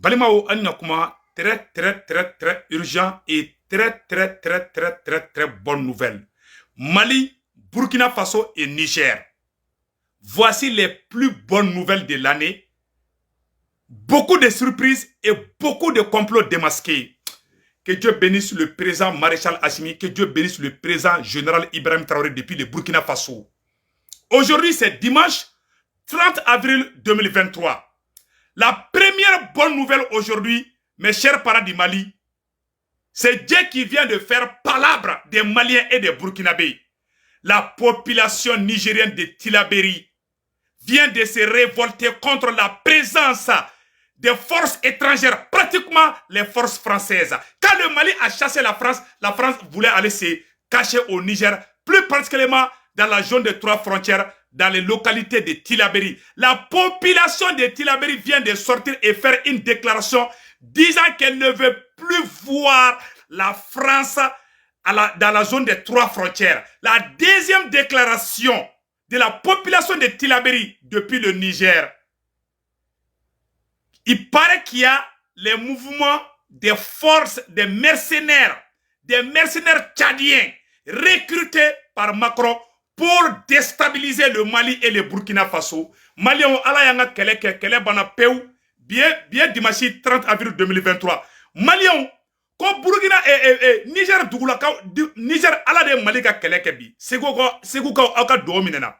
Balimao Anakuma, très urgent et très bonne nouvelle. Mali, Burkina Faso et Niger. Voici les plus bonnes nouvelles de l'année. Beaucoup de surprises et beaucoup de complots démasqués. Que Dieu bénisse le président Maréchal Assimi, que Dieu bénisse le président général Ibrahim Traoré depuis le Burkina Faso. Aujourd'hui, c'est dimanche 30 avril 2023. La première bonne nouvelle aujourd'hui, mes chers parents du Mali, c'est Dieu qui vient de faire palabre des Maliens et des Burkinabés. La population nigérienne de Tillabéri vient de se révolter contre la présence des forces étrangères, pratiquement les forces françaises. Quand le Mali a chassé la France voulait aller se cacher au Niger, plus particulièrement dans la zone des 3 frontières, dans les localités de Tillabéri. La population de Tillabéri vient de sortir et faire une déclaration disant qu'elle ne veut plus voir la France dans la zone des 3 frontières. La deuxième déclaration de la population de Tillabéri depuis le Niger. Il paraît qu'il y a les mouvements des forces, des mercenaires tchadiens recrutés par Macron pour déstabiliser le Mali et le Burkina Faso. Mali ont ala yanga kele bana peu bien dimanche 30 avril 2023. Mali ont ko Burkina Niger dugula Niger ala de Mali ka kele bi segu ka aka do minena.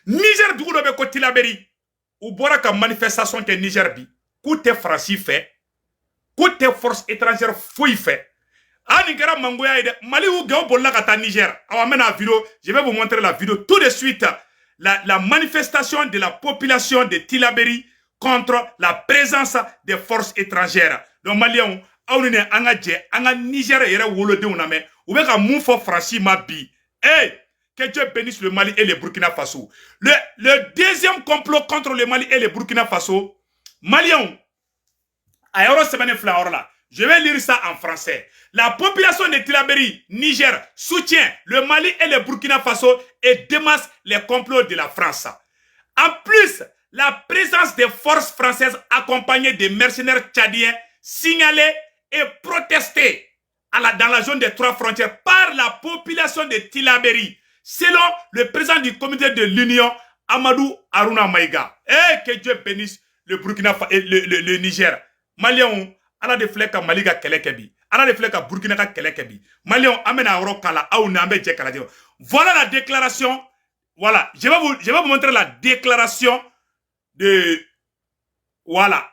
Niger dugula be ko Tillabéri ou bora ka manifestation ke Niger bi koute France fait koute force étrangère foi fait. Anigara Mangoya ide Mali ou gao bolla kata Niger. Awamena vidéo, je vais vous montrer la vidéo tout de suite. La manifestation de la population de Tillabéri contre la présence des forces étrangères. Donc Maliens, awnine anga Niger yere wolode uname. Oubeka moufo franchi ma bi. Hey, que Dieu bénisse le Mali et le Burkina Faso. Le deuxième complot contre le Mali et le Burkina Faso. Maliens, ayoro semaine flower là. Je vais lire ça en français. La population de Tillabéri, Niger, soutient le Mali et le Burkina Faso et démasse les complots de la France. En plus, la présence des forces françaises accompagnées de mercenaires tchadiens signalés et protestés dans la zone des 3 frontières par la population de Tillabéri, selon le président du comité de l'Union, Amadou Aruna Maïga. Et que Dieu bénisse le Burkina Faso et le Niger. Maliens, ala de flèche à Mali ka kelekebi, ala de flèche à Burkina ka kelekebi. Maliens amena oro kala au nambe je kala. Voilà la déclaration. Voilà, je vais vous montrer la déclaration de voilà.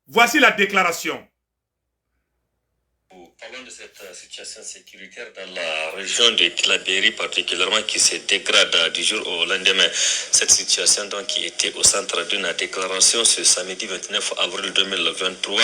Voici la déclaration. Parlons de cette situation sécuritaire dans la région de Tillabéri particulièrement qui se dégrade du jour au lendemain. Cette situation donc qui était au centre d'une déclaration ce samedi 29 avril 2023.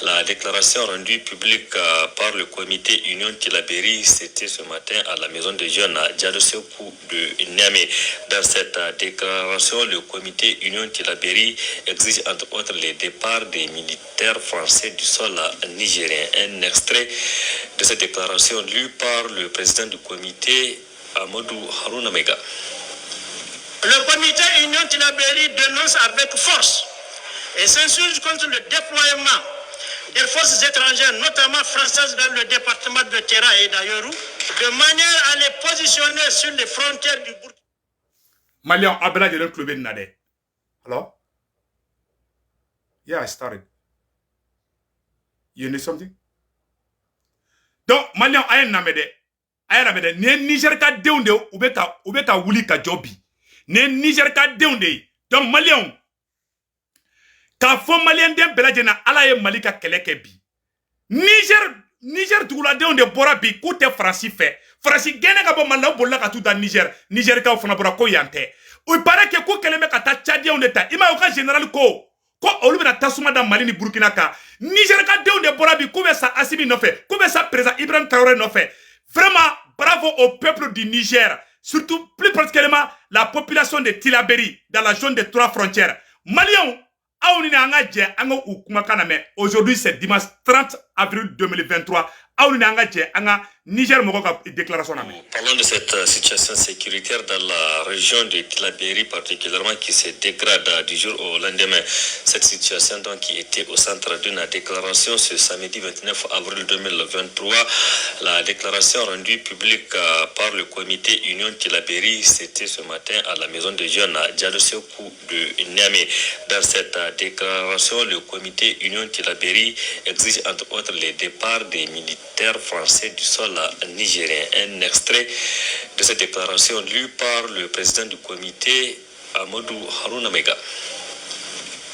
La déclaration rendue publique par le comité Union Tillabéri, c'était ce matin à la maison des jeunes à Djadosekou de Niamey. Dans cette déclaration, le comité Union Tillabéri exige entre autres le départ des militaires français du sol nigérien. Un extrait de cette déclaration lue par le président du comité, Amadou Haruna Mega. Le comité Union Tillabéri dénonce avec force et s'insurge contre le déploiement des forces étrangères, notamment françaises, dans le département de Terra et d'Ayoru, de manière à les positionner sur les frontières du Burkina. Malian Abela de club Nade. Hello? Yeah, I started. You need something? Donc, Malian ayen namede. Ne Niger ka deunde ubeka wuli ka jobi. Ne Niger ka deunde. Donc, Malian. Ka fo Malien den belajena ala ye Malika keleke bi. Niger dugula deunde bora bi koute Franci fait. Franci gene ka bo malaw bolla ka tout dans Niger ka fona bora ko yante. Il paraît que ko keleme ka ta Tchadien on eta. Ima ka général ko olu bena tasuma da Mali ni Burkina ka. Niger ka deunde bora bi koube sa Assimi no fait. Koube sa président Ibrahim Traoré no fait. Vraiment bravo au peuple du Niger. Surtout plus particulièrement la population de Tillabéri dans la zone des 3 frontières. Maliens aujourd'hui c'est dimanche 30 avril 2023. Niger moko ka déclaration na. Parlons de cette situation sécuritaire dans la région de Tillabéri particulièrement qui se dégrade du jour au lendemain. Cette situation donc qui était au centre d'une déclaration ce samedi 29 avril 2023. La déclaration rendue publique par le comité Union Tillabéri, c'était ce matin à la maison de jeunes à Djadosekou de Niamey. Dans cette déclaration, le comité Union Tillabéri exige entre autres le départ des militaires français du sol nigérien. Un extrait de cette déclaration lue par le président du comité, Amadou Harouna Mega.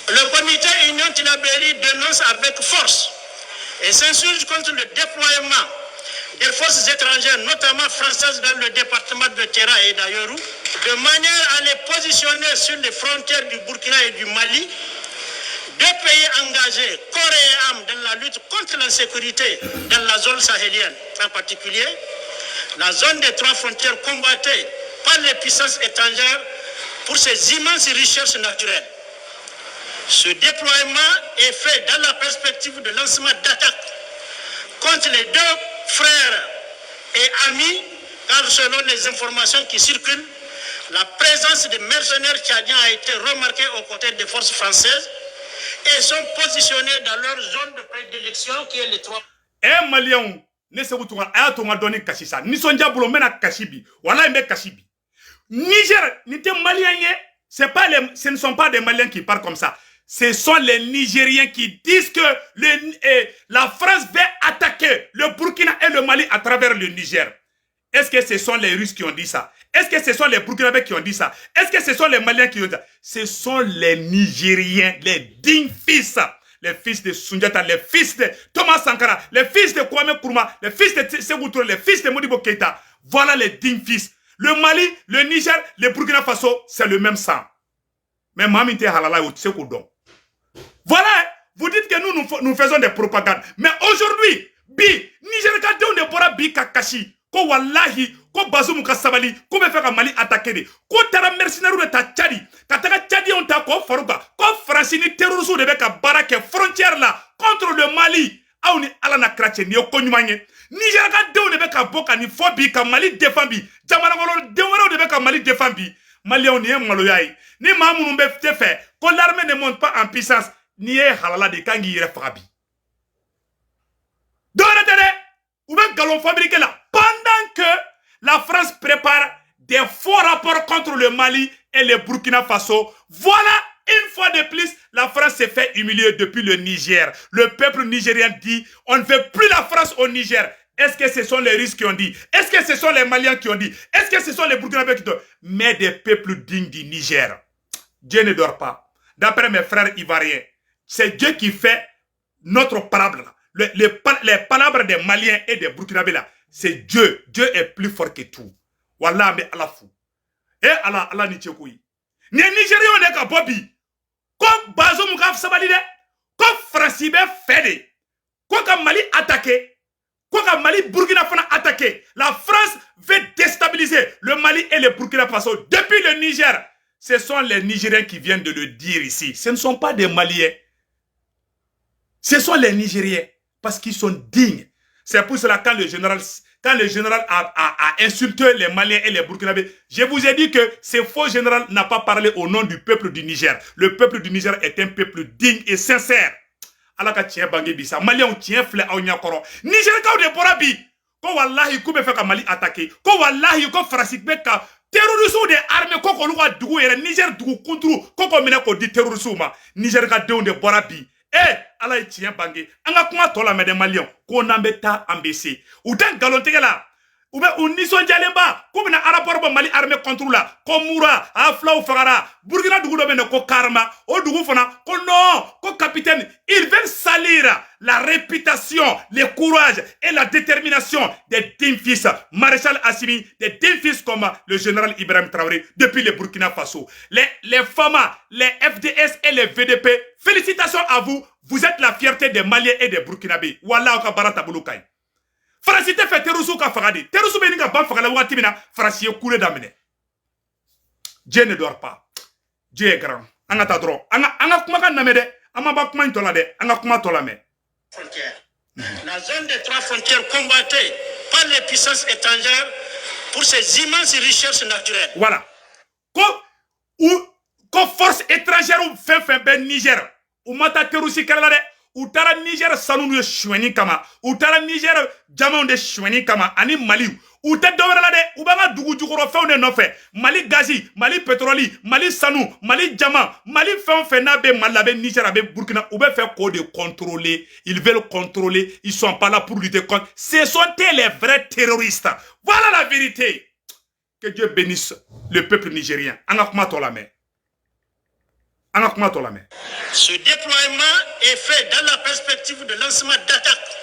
Le comité Union Tillabéri dénonce avec force et s'insurge contre le déploiement des forces étrangères, notamment françaises, dans le département de Terra et d'Ayoru, de manière à les positionner sur les frontières du Burkina et du Mali, deux pays engagés corps et âme dans la lutte contre l'insécurité dans la zone sahélienne, en particulier la zone des trois frontières combattue par les puissances étrangères pour ses immenses richesses naturelles. Ce déploiement est fait dans la perspective de lancement d'attaques contre les deux frères et amis, car selon les informations qui circulent, la présence des mercenaires tchadiens a été remarquée aux côtés des forces françaises et sont positionnés dans leur zone de prédilection qui est les trois. Eh Maliens, ne se vous a donné Kachisa. Ni sonja boulot mena Kachibi. Voilà un Kachibi. Niger, n'était Malien, ce ne sont pas des Maliens qui parlent comme ça. Ce sont les Nigériens qui disent que la France va attaquer le Burkina et le Mali à travers le Niger. Est-ce que ce sont les Russes qui ont dit ça? Est-ce que ce sont les Burkinabés qui ont dit ça? Est-ce que ce sont les Maliens qui ont dit ça? Ce sont les Nigériens, les dignes fils. Les fils de Sundiata, les fils de Thomas Sankara, les fils de Kwame Nkrumah, les fils de Sékou Touré, les fils de Modibo Keïta. Voilà les dignes fils. Le Mali, le Niger, le Burkina Faso, c'est le même sang. Mais Maminte Halala ou Sékou Don. Voilà, vous dites que nous faisons des propagandes. Mais aujourd'hui, Niger ka de bora bi kakashi. Ko wallahi, ko Bazoum ka sabali, ko be faire Mali attaquer de. Ko tara mercenaire de ta Tchadi. Kataka Tchadi on ta ko faruka. Ko France ni terroriste de ka barake frontière là contre le Mali. Aou ni ala na krache ni okonyumanye. Niger ka de be ka boka ni fobi ka Mali défendu. Jamana ngolo de be ka Mali défendu. Mali on ni maloyai. Ni mamou be te fait. Ko l'armée ne monte pas en puissance. Ni e halala de kangi yere farabi. Ou bien galon fabriqué là. Pendant que la France prépare des faux rapports contre le Mali et le Burkina Faso, voilà, une fois de plus, la France s'est fait humilier depuis le Niger. Le peuple nigérien dit, on ne veut plus la France au Niger. Est-ce que ce sont les Russes qui ont dit? Est-ce que ce sont les Maliens qui ont dit? Est-ce que ce sont les Burkinabés qui ont dit? Mais des peuples dignes du Niger. Dieu ne dort pas. D'après mes frères ivoiriens, c'est Dieu qui fait notre parable là. Les palabres des Maliens et des Burkinabés là, c'est Dieu. Dieu est plus fort que tout. Wallah, mais Allah fou. Et Allah ni tchekoui. Ni Nigériens ne ka bobi. Comme Bazoum ka sabalide. Comme Francibe fede. Comme Mali attaqué. Comme Mali Burkina Faso attaqué. La France veut déstabiliser le Mali et le Burkina Faso depuis le Niger. Ce sont les Nigériens qui viennent de le dire ici. Ce ne sont pas des Maliens. Ce sont les Nigériens. Parce qu'ils sont dignes. C'est pour cela quand le général a insulté les Maliens et les Burkinabés, je vous ai dit que ce faux général n'a pas parlé au nom du peuple du Niger. Le peuple du Niger est un peuple digne et sincère. Allah ka tient bangé bisa. Maliens tient flé au nyakoro. Niger ka de borabi. Ko wallahi koube fait ka Mali attaquer. Ko wallahi ko frasik beka terroristes des armées ko ko luwa dugu yere Niger dugu kontru ko ko mena ko di terroristes ma. Niger ka de borabi. Allah est tient bangé. Anga kuma tola me de Maliens ko nambeta ambesi. Ou dan galonte la. Ou bien on nison jalemba ko bina rapport ba Mali armée contre la ko Moura afla ou fagara Burkina dugu do bene ko Karma o dugu fana ko non ko capitaine ils veulent salir la réputation, le courage et la détermination des dignes fils Maréchal Assimi, des dignes fils comme le général Ibrahim Traoré depuis le Burkina Faso. Les FAMA, les FDS et les VDP, félicitations à vous, vous êtes la fierté des Maliens et des Burkinabés. Wallah ka barata bulukai. France te fait terrorisme ka fagadi. Terrorisme be ni ka ban fagala wati mina France ye coulé d'amener. Dieu ne dort pas. Dieu est grand. Anga ta dro. Anga kuma ka namede. Ama ba kuma intola de. Anga kuma tola me. Frontière. la zone des 3 frontières combattue par les puissances étrangères pour ses immenses richesses naturelles. Voilà. Ko force étrangère ou fin ben Niger. Ou mata terusi kala de. Ou tara Niger sanu de choueni kama. Ou tara Niger diamant de choueni kama. Ani Mali. Ou te dovera la de. Ou banga dugu jukoro fe ou ne no fe. Mali gazi, Mali pétroli, Mali sanu, Mali diamant, Mali fe na be Malabe Niger abe Burkina. Ou be fait quoi de contrôler. Ils veulent contrôler. Ils sont pas là pour lutter contre. Ce sont les vrais terroristes. Voilà la vérité. Que Dieu bénisse le peuple nigérien. Ce déploiement est fait dans la perspective de lancement d'attaques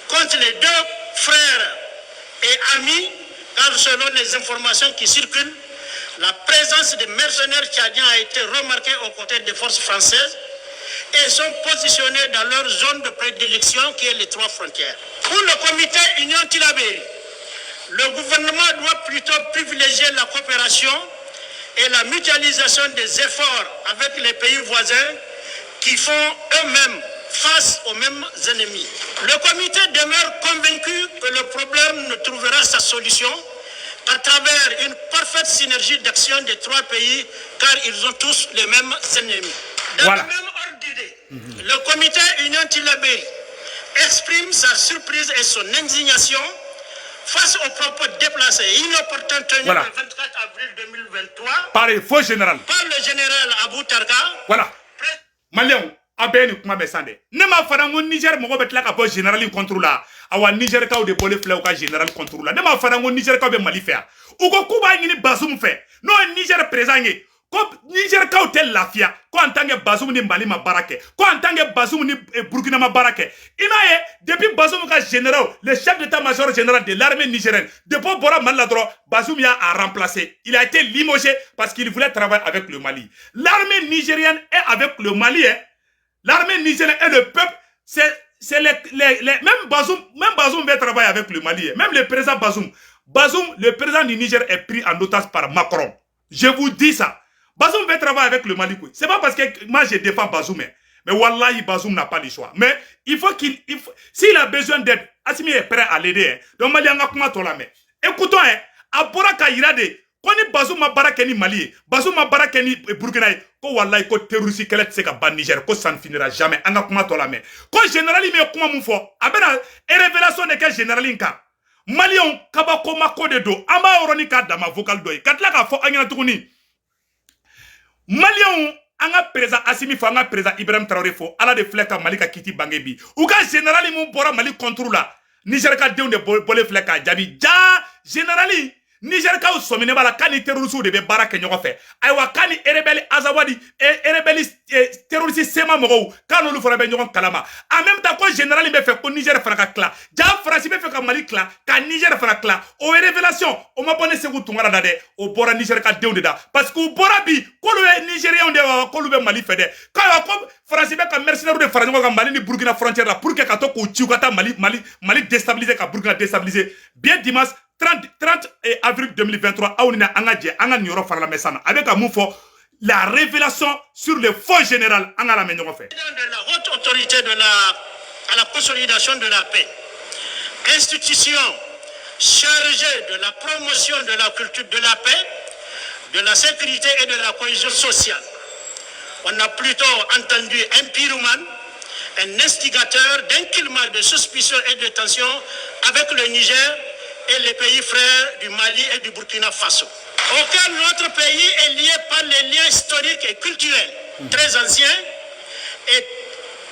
contre les 2 frères et amis, car selon les informations qui circulent, la présence des mercenaires tchadiens a été remarquée aux côtés des forces françaises et sont positionnés dans leur zone de prédilection qui est les 3 frontières. Pour le comité Union Tillabéri, le gouvernement doit plutôt privilégier la coopération et la mutualisation des efforts avec les pays voisins qui font eux-mêmes face aux mêmes ennemis. Le comité demeure convaincu que le problème ne trouvera sa solution qu'à travers une parfaite synergie d'action des 3 pays, car ils ont tous les mêmes ennemis. Dans le même ordre d'idée, le comité Union Tillabéri exprime sa surprise et son indignation face aux propos déplacés et inopportuns tenus le 24 avril 2023 par le faux général. Par le général Abou Tarka. Voilà. Malion, abeni kuma besande. Ne ma fara ngo Niger mo bet la ka bo général contrôle la. Awa Niger ka o de bolé fla ka général contrôle la. Ne ma fara ngo Niger ka be Mali faire. Ou ko kuba ngini Bazoum fait. Non Niger présent ngi. Ko Niger ka o tel lafia. Ko en tant que Bazoum ni Mali ma barake. Ko en tant que Bazoum ni Burkina ma barake. Imaye depuis Bazoum ka général, le chef d'état-major général de l'armée nigérienne, depuis Bora Maladro, Bazoum a remplacé. Il a été limogé parce qu'il voulait travailler avec le Mali. L'armée nigérienne est avec le Mali. Hein. L'armée nigérienne et le peuple, c'est même Bazoum veut travailler avec le Mali. Hein. Même le président Bazoum, le président du Niger est pris en otage par Macron. Je vous dis ça. Bazoum veut travailler avec le Mali. C'est pas parce que moi je défends Bazoum. Mais Wallahi, Bazoum n'a pas le choix. Mais il faut s'il a besoin d'aide, Assimi est prêt à l'aider. Donc Mali a comment toi la main. Écoutons, à Boraka Irade, quand Bazoum ma barakeni Mali, Bazoum ma barakeni Burkina, ko Wallahi, ko terroriste qu'elle est ka ban Niger, ko ça ne finira jamais. Anga comment toi la main. Quand général il me comment mon fort, abena révélation de quel général inka. Malion kabako mako de do, ama oronika dama vocal doy. Katla ka fo anya tukuni. Malion anga président Assimi fo anga président Ibrahim Traoré fo ala de fleka Malika kiti bangebi. Ou ka général mon bora Mali contrôle la. Niger ka deun de bolé fleka jabi ja générali Niger ka somine bala kani terroriste de be baraka nyoko fe. Aywa kani rebelle Azawadi rebelle terroriste sema mogo kanu lu fora be nyoko kalama. En même temps ko général be fait ko Niger fera kla. Ja France be fait ka Mali kla, ka Niger fera kla. O révélation o ma bonne segu tungara dade o bora Niger ka deun de da parce que o bora bi ko le Nigérien de wa ko lu be Mali fede. Ka ko France be ka mercenaire de fara nyoko ka Mali ni Burkina frontière la pour que ka to ko chiukata Mali déstabiliser ka Burkina déstabiliser. Bien dimanche 30 avril 2023, avec un mouvement, la révélation sur le faux général en la main de la haute autorité à la consolidation de la paix, institution chargée de la promotion de la culture de la paix, de la sécurité et de la cohésion sociale. On a plutôt entendu un pyromane, un instigateur d'un climat de suspicion et de tension avec le Niger et les pays frères du Mali et du Burkina Faso. Aucun autre pays est lié par les liens historiques et culturels très anciens et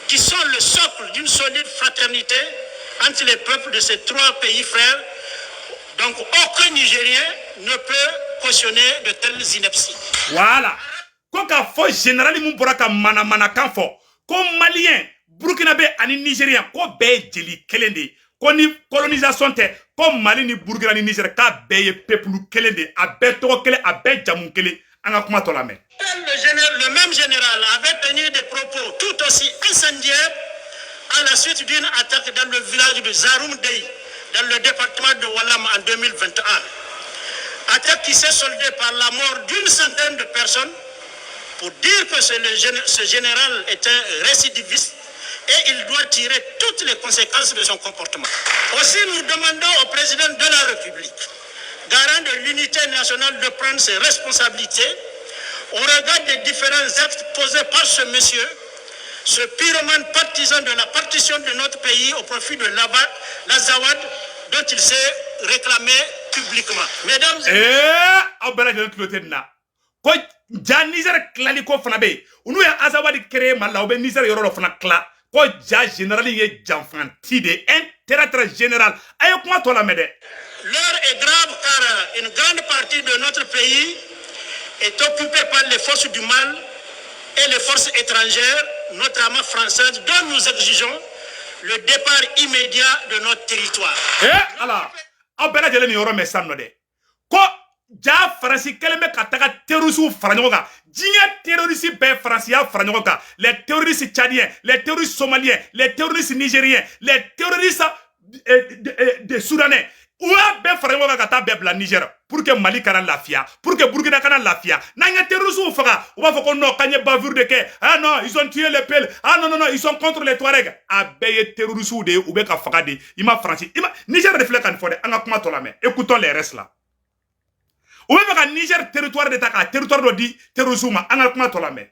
qui sont le socle d'une solide fraternité entre les peuples de ces 3 pays frères. Donc aucun Nigérien ne peut cautionner de telles inepties. Voilà. Quand il faut général mon boraka mana kanfo, comme Malien, Burkinabé et Nigérien, ko be jeli kelende. Koni colonisation te comme Mali ni Burkina ni Niger ka beye peuple kelende a be to kele a be jamun kele anga kuma to la mais le même général avait tenu des propos tout aussi incendiaires à la suite d'une attaque dans le village de Zaroum Dey dans le département de Walam en 2021. Attaque qui s'est soldée par la mort d'une centaine de personnes. Pour dire que ce général est un récidiviste, et il doit tirer toutes les conséquences de son comportement. Aussi, nous demandons au président de la République, garant de l'unité nationale, de prendre ses responsabilités au regard des différents actes posés par ce monsieur, ce pyromane partisan de la partition de notre pays au profit de l'Azawad, dont il s'est réclamé publiquement. Mesdames et messieurs, ko ja Niger klali ko fana be unu ya Azawadi créé mala obe Niger yoro fana kla ko ja général ye janfanti de un territoire général ay kuma to la mede. L'heure est grave car une grande partie de notre pays est occupée par les forces du mal et les forces étrangères, notamment françaises, dont nous exigeons le départ immédiat de notre territoire. Alors, abela jele ni yoro mesano de ko ja Faransi keleme ka taga terroristes faranyoka jinga terroristes be Francia faranyoka les terroristes tchadiens, les terroristes somaliens, les terroristes nigériens, les terroristes de soudanais ou be faranyoka ka ta be bla Niger pour que Mali kana lafia, pour que Burkina kana lafia. Nanga terroristes faga ou va foko no kanye bavure de ke ah non ils ont tué les pelles, ah non ils sont contre les Touaregs. Abeye terroristes de ou be ka faga de ima Franci ima Niger de flek an fode anga kuma to la mais écoutons les restes là. Ou même quand Niger territoire d'État, territoire de dit terrorisme, en alpha tolame.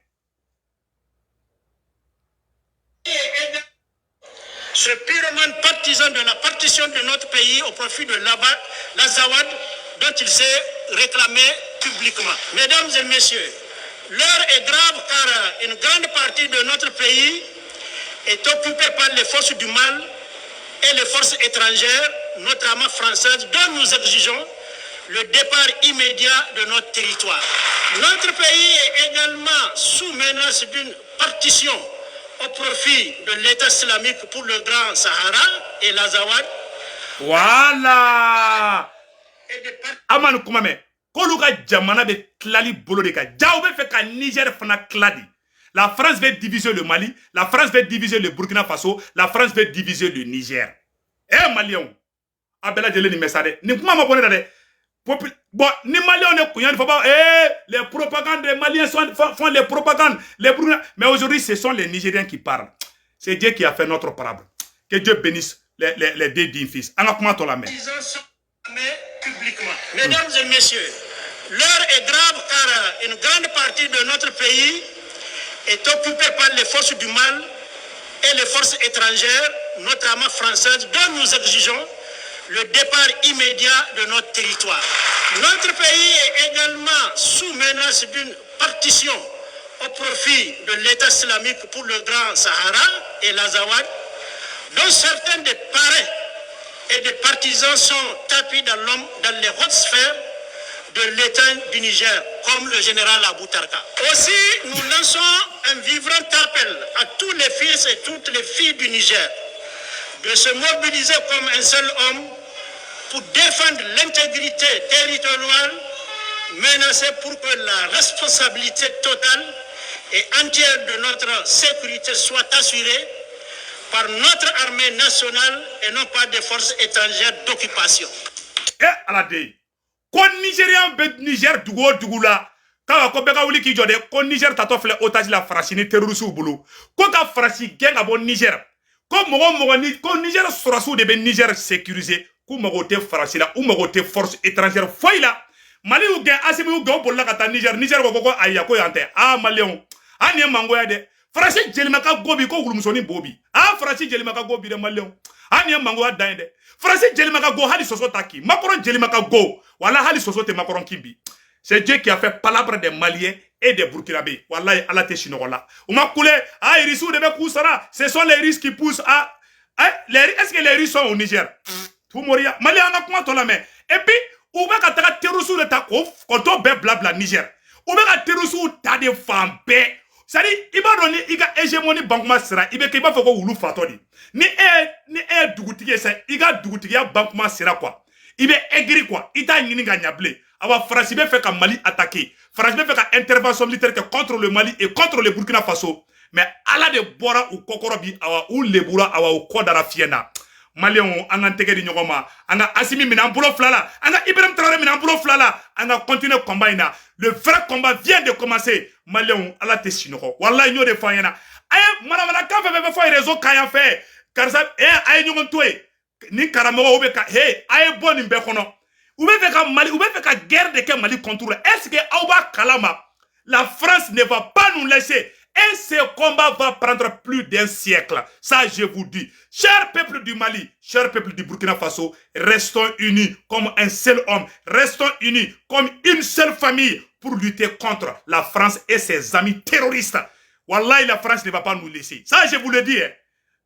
Ce pyromane partisan de la partition de notre pays au profit de l'Azawad, dont il s'est réclamé publiquement. Mesdames et messieurs, l'heure est grave car une grande partie de notre pays est occupée par les forces du mal et les forces étrangères, notamment françaises, dont nous exigeons le départ immédiat de notre territoire. Notre pays est également sous menace d'une partition au profit de l'État islamique pour le Grand Sahara et l'Azawad. Voilà. Aman Koumame, Koluka Djamana be klali bolo de ka. Djaoube fait ka Niger fana kladi. La France veut diviser le Mali, la France veut diviser le Burkina Faso, la France veut diviser le Niger. Eh Malion, Abela Djele ni mesade. Ni kuma ma bonne de. Bon, ni Maliens ne couillent pas. Les propagandes, les Maliens font les propagandes. Mais aujourd'hui, ce sont les Nigériens qui parlent. C'est Dieu qui a fait notre parable. Que Dieu bénisse les deux dignes fils. Publiquement. Mesdames et messieurs, l'heure est grave car une grande partie de notre pays est occupée par les forces du mal et les forces étrangères, notamment françaises, dont nous exigeons le départ immédiat de notre territoire. Notre pays est également sous menace d'une partition au profit de l'État islamique pour le Grand Sahara et l'Azawad, dont certains des parrains et des partisans sont tapis dans les hautes sphères de l'État du Niger, comme le général Abou Tarka. Aussi, nous lançons un vibrant appel à tous les fils et toutes les filles du Niger de se mobiliser comme un seul homme pour défendre l'intégrité territoriale menacée pour que la responsabilité totale et entière de notre sécurité soit assurée par notre armée nationale et non pas des forces étrangères d'occupation. Eh, alade, kon Nigérian be Niger dugo la, ka ko beka wuli ki jode, kon Niger tato fle otage la France ni terroriste bulu. Ko ka France gen abo Niger. Ko mogo ni ko Niger sorasu de be Niger sécurisé. Kou magote France la ou magote force étrangère foy la Mali ou gen asimi ou gen bolla kata Niger ko aya ko yante Malion ani mango ya de France jelimaka gobi ko gulumsoni bobi France jelimaka gobi de Malion ani mango ya dande France jelimaka go hali soso taki Macron jelimaka go wala hali soso te Macron kimbi. C'est Dieu qui a fait palabre des Maliens et des Burkinabés. Wallahi ala te chinola uma koule irisu de be kusara ce sont les risques qui poussent est-ce que les Russes sont au Niger? Tout moria Mali anga kuma to la mais et puis ou ba ka ta terroristes de ta ko to be blabla Niger ou ba ka terroristes ta de fambe sari iba doni iga hégémonie bankuma sera ibe ke ba foko wulu fatodi ni dugutigi sa iga dugutigi ya bankuma sera quoi ibe aigri quoi ita ngini ga nyable aba France be fait ka Mali attaquer France be fait ka intervention militaire contre le Mali et contre le Burkina Faso mais ala de bora ou kokorobi awa ou lebura awa ou kodara fiena Maliens an ka tɛgɛ di ɲɔgɔn ma an ka Assimi minɛ an bolo fila la an ka Ibrahim Traoré minɛ an bolo fila la an ka continuer combat in na le vrai combat vient de commencer Maliens ala tɛ sinɔgɔ wallahi y'o de fɔ an ɲɛna aye manamanakan fɛn fɛn fɔ réseau kan yan fɛ karisa aye ɲɔgɔn to ye ni karamɔgɔ ou bɛ ka aye bɔ nin bɛɛ kɔnɔ u bɛ fɛ ka Mali u bɛ fɛ ka guerre de kɛ Mali contre est-ce que aw b'a kalama la France ne va pas nous laisser. Et ce combat va prendre plus d'un siècle. Ça, je vous dis. Cher peuple du Mali, cher peuple du Burkina Faso, restons unis comme un seul homme. Restons unis comme une seule famille pour lutter contre la France et ses amis terroristes. Wallahi, la France ne va pas nous laisser. Ça, je vous le dis. Hein.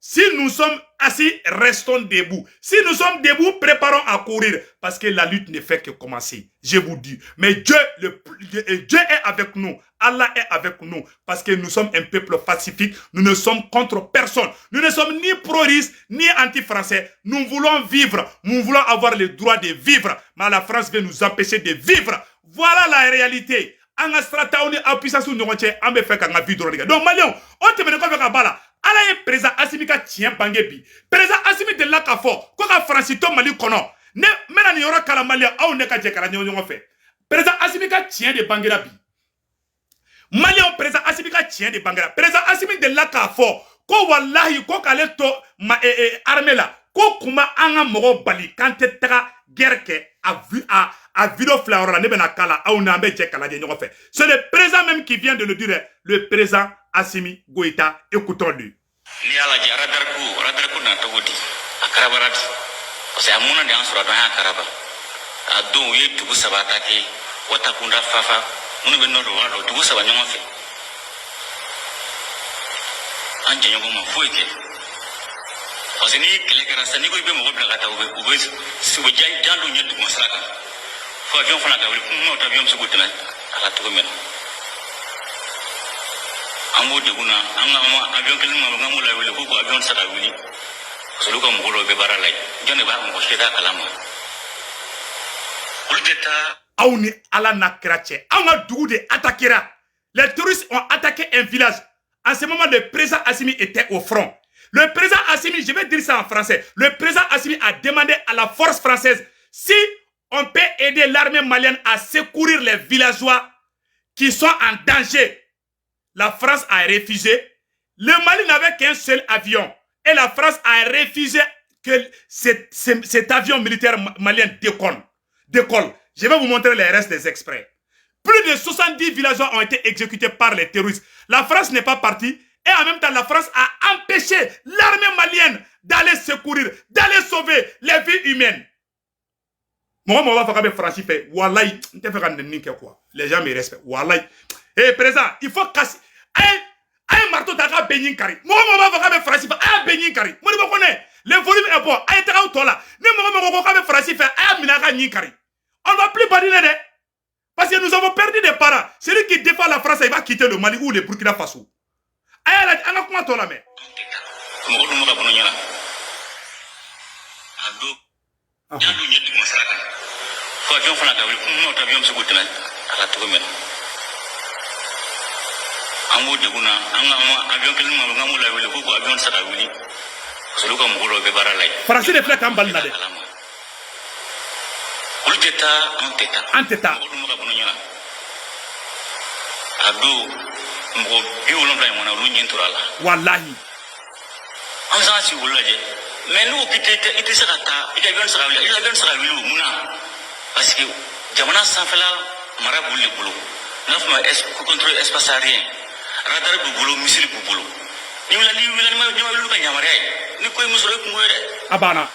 Si nous sommes assis, restons debout. Si nous sommes debout, préparons à courir. Parce que la lutte ne fait que commencer. Je vous dis. Mais Dieu est avec nous. Allah est avec nous. Parce que nous sommes un peuple pacifique. Nous ne sommes contre personne. Nous ne sommes ni pro-russes, ni anti-français. Nous voulons vivre. Nous voulons avoir le droit de vivre. Mais la France veut nous empêcher de vivre. Voilà la réalité. An strata on a puissance nous ronche an be fait ka vie drôle. Donc Maliens, on te mene ko ka bala. Ala ye président Assimi ka tien bange bi. Président Assimi de la ka fo ko ka France to Mali kono. Ne mena ni yoro kala Maliens aw ne ka je kala nyonyo fe. Président Assimi ka tien de bangera bi. Maliens président Assimi ka tien de bangera. Président Assimi de la ka fo ko wallahi ko kale to armée la ko kuma anga mogo bali kante taka guerre ke a vidéo fleur ne bena kala au na be kala de ñoko fait. C'est le président même qui vient de le dire, le président Assimi Goïta. Écoutons-lui. Ni ala ji radarku na tawodi akarabarat parce que amuna de ansura do akaraba ado ye tugu sabata ke wata kunda fafa mun be no do walo tugu saba ñoko fait anje ñoko ma foike parce que ni kele kara sani ko be mo be gata ube su jay jando ñedu ko saka fo avion fana ka wuri mo ta avion su gutena ala to men ambo de kuna anga avion kele mo ngamu la wele ko avion saka wuli so lu ko mo lo be baralay jone ba mo sheda kalama ulteta Aouni ala na krache anga dugu de attaquera. Les terroristes ont attaqué un village. En ce moment, le président Assimi était au front. Le président Assimi, je vais dire ça en français, le président Assimi a demandé à la force française si on peut aider l'armée malienne à secourir les villageois qui sont en danger. La France a refusé. Le Mali n'avait qu'un seul avion. Et la France a refusé que cet avion militaire malien décolle. Je vais vous montrer les restes des extraits. Plus de 70 villageois ont été exécutés par les terroristes. La France n'est pas partie. Et en même temps, la France a empêché l'armée malienne d'aller secourir, d'aller sauver les vies humaines. Moi, je vais faire français. Wallahi, les gens me respectent. Wallahi. Eh, président, il faut casser. Aïe, marteau, t'as qu'à bénir Kari. Moi, je vais faire français. Aïe, bénir Kari. Moi, je connais. Le volume est bon. Aïe, t'as qu'à là. Ne me faire français. Aïe, minaka ni Kari. On ne va plus badiner. Parce que nous avons perdu des parents. Celui qui défend la France, il va quitter le Mali ou le Burkina Faso. Aïe, on a comment toi là, mais. Français de flèche en balle là. Anteta. Wallahi. Mais nous, il sera parce que Jamana Sanfela Maraboul le boulot. Nous contrôle espace aérien. Radar du boulot, missile du boulot. Nous Abana.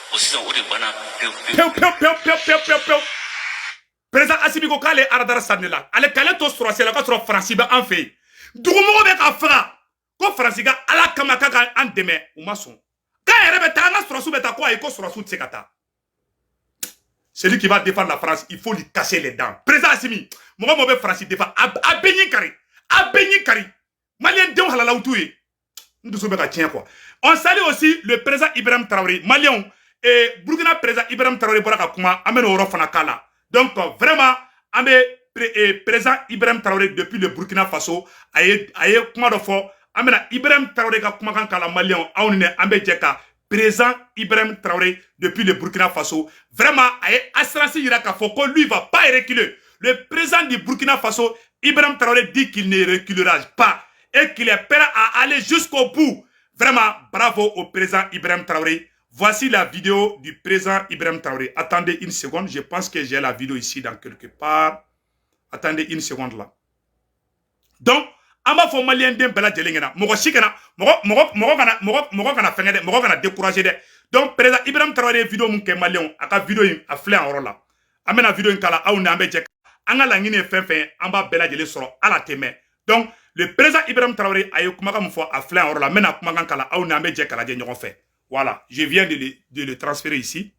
Président Assimi ko kale aradara sanela. Ale kale to sura sela ka sura France ba en fait. Dugumo be ka fra. Ko France ga ala kamaka ka en deme o mason. Ka erebe ta na sura su beta ko ay ko sura su tsekata. Celui qui va défendre la France, il faut lui casser les dents. Président Assimi, moi be France défend a Benin Kari. Malien de halala outoué. Nous sommes ka tien quoi. On salue aussi le président Ibrahim Traoré, Malien et Burkina président Ibrahim Traoré Boraka Kuma ameno oro fana kala. Donc vraiment, président Ibrahim Traoré depuis le Burkina Faso, aye comment de fort, amena Ibrahim Traoré ka kuma kan kala Malien, aoune ambe jeka président Ibrahim Traoré depuis le Burkina Faso. Vraiment, assurance Iraka Foko, lui va pas reculer. Le président du Burkina Faso, Ibrahim Traoré, dit qu'il ne reculera pas et qu'il est prêt à aller jusqu'au bout. Vraiment, bravo au président Ibrahim Traoré. Voici la vidéo du président Ibrahim Traoré. Attendez une seconde, je pense que j'ai la vidéo ici dans quelque part. Attendez une seconde là. Donc, on va faire malien d'un bel adjélingena. Mogo kana décourager. Donc, président Ibrahim Traoré vidéo mon malien, aka vidéo a flé en rola. Amena vidéo in kala au nambe jek. Anga langine fin amba bela jele soro à la teme. Donc, le président Ibrahim Traoré a eu kumaka mfo a flé en rola. Mena kumaka kala au nambe jek kala djenyon fait. Voilà, je viens de le transférer ici.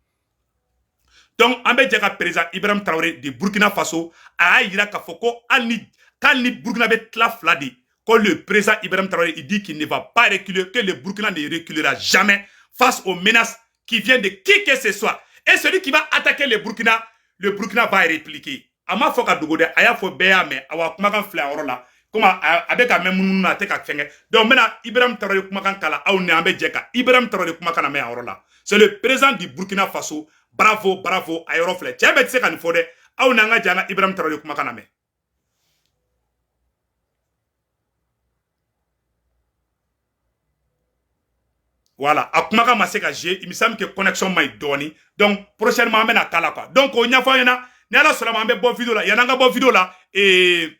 Donc, ambe jeka président Ibrahim Traoré de Burkina Faso a ira kafoko alni Kalni Burkina bet la fladi. Quand le président Ibrahim Traoré il dit qu'il ne va pas reculer, que le Burkina ne reculera jamais face aux menaces qui viennent de qui que ce soit. Et celui qui va attaquer le Burkina va répliquer. Ama foka dugode aya fo beya me awa kumakan fla orola. Kuma avec a même na te ka fenge. Donc maintenant Ibrahim Traoré kumakan kala au ne ambe jeka. Ibrahim Traoré kumakan me orola. C'est le président du Burkina Faso. Bravo, bravo ayorofle. Tiabe tse kan fode au nanga jana Ibrahim Traoré kumakan me. Voilà, à Kumaka Maseka G, il me semble que connexion m'a donné. Donc, prochainement, on va kala quoi. Donc, on y a fait Nala seulement une bonne vidéo là. Il y a une bonne vidéo là. Et.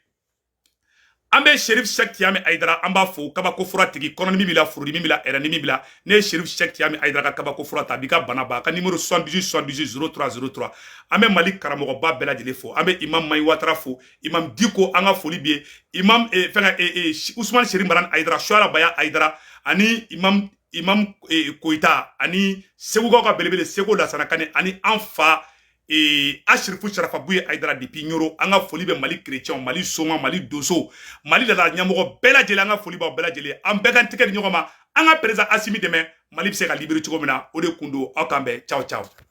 Ambe Shérif Cheikh Tiame Aïdara, Amba Fou, Kabako Fura Tigi, Konomi Mila, Fourimi Mila, Eranimi Mila, Ne Shérif Cheikh Tiame Aïdara, Kabako Fura Tabika Banaba, numéro 78 78 0303. Ambe Malik Karamoba Bela Dilefo, Ambe Imam Maïwatra Fou, Imam Diko Anga Folibie, Imam Ousmane Chérim Baran Aïdara, Chouara Baya Aïdara, Ani Imam Koita, Ani Seguga Belebele, Sego la Sanakane, Ani Anfa, et Ashrifu Sharafabouye Aïdara depuis Nyoro, Anga Folibe Mali chrétien, Mali Soma, Mali Doso, Mali la Nyamoro, Bela Djelanga Foliba, Bela Djele, Ambegan Tiket Nyoma, Anga Preza Assimi demain, Mali Sega Libéré Chogomena, Ode Kundo, Okambe, ciao ciao.